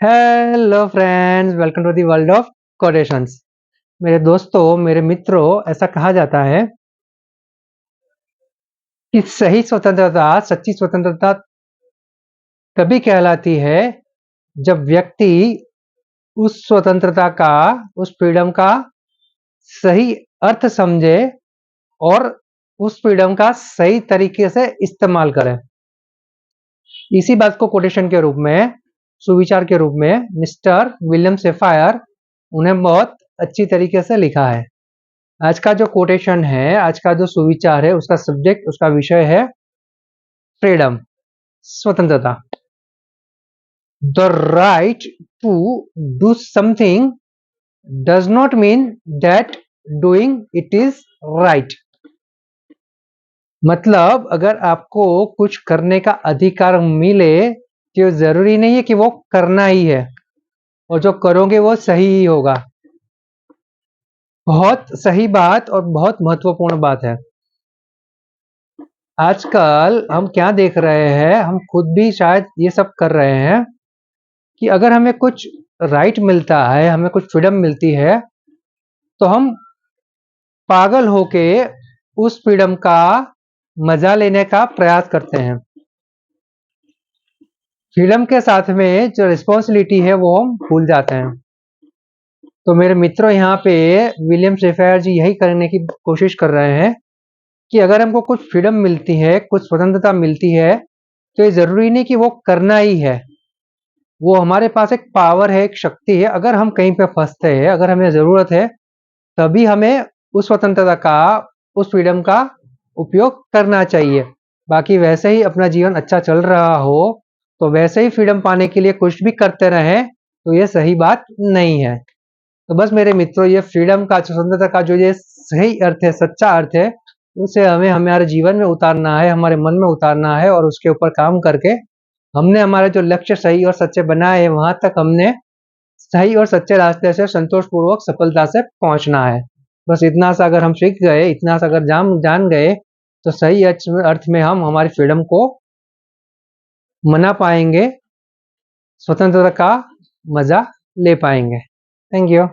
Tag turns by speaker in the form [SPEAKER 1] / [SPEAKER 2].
[SPEAKER 1] Hello friends, welcome to the world of quotations. मेरे दोस्तों, मेरे मित्रों, ऐसा कहा जाता है कि सही स्वतंत्रता, सच्ची स्वतंत्रता तभी कहलाती है जब व्यक्ति उस स्वतंत्रता का, उस फ्रीडम का सही अर्थ समझे और उस फ्रीडम का सही तरीके से इस्तेमाल करे। इसी बात को कोटेशन के रूप में, सुविचार के रूप में मिस्टर विलियम शेफर उन्हें बहुत अच्छी तरीके से लिखा है। आज का जो कोटेशन है, आज का जो सुविचार है, उसका सब्जेक्ट, उसका विषय है फ्रीडम, स्वतंत्रता। The right to do something does not mean that doing it is right. मतलब अगर आपको कुछ करने का अधिकार मिले तो जरूरी नहीं है कि वो करना ही है, और जो करोगे वो सही ही होगा। बहुत सही बात और बहुत महत्वपूर्ण बात है। आजकल हम क्या देख रहे हैं, हम खुद भी शायद ये सब कर रहे हैं कि अगर हमें कुछ राइट मिलता है, हमें कुछ फ्रीडम मिलती है, तो हम पागल होके उस फ्रीडम का मजा लेने का प्रयास करते हैं। फ्रीडम के साथ में जो रिस्पॉन्सिबिलिटी है वो हम भूल जाते हैं। तो मेरे मित्रों, यहाँ पे विलियम शेफर जी यही करने की कोशिश कर रहे हैं कि अगर हमको कुछ फ्रीडम मिलती है, कुछ स्वतंत्रता मिलती है, तो ये जरूरी नहीं कि वो करना ही है। वो हमारे पास एक पावर है, एक शक्ति है। अगर हम कहीं पे फंसते हैं, अगर हमें जरूरत है, तभी हमें उस स्वतंत्रता का, उस फ्रीडम का उपयोग करना चाहिए। बाकी वैसे ही अपना जीवन अच्छा चल रहा हो तो वैसे ही फ्रीडम पाने के लिए कुछ भी करते रहे, तो ये सही बात नहीं है। तो बस मेरे मित्रों, ये फ्रीडम का, स्वतंत्रता का जो ये सही अर्थ है, सच्चा अर्थ है, उसे हमें हमारे जीवन में उतारना है, हमारे मन में उतारना है, और उसके ऊपर काम करके हमने हमारे जो लक्ष्य सही और सच्चे बनाए हैं, वहां तक हमने सही और सच्चे रास्ते से संतोषपूर्वक सफलता से पहुंचना है। बस इतना सा अगर हम सीख गए, इतना सा अगर जान गए, तो सही अर्थ में हम हमारी फ्रीडम को मना पाएंगे, स्वतंत्रता का मजा ले पाएंगे। Thank you.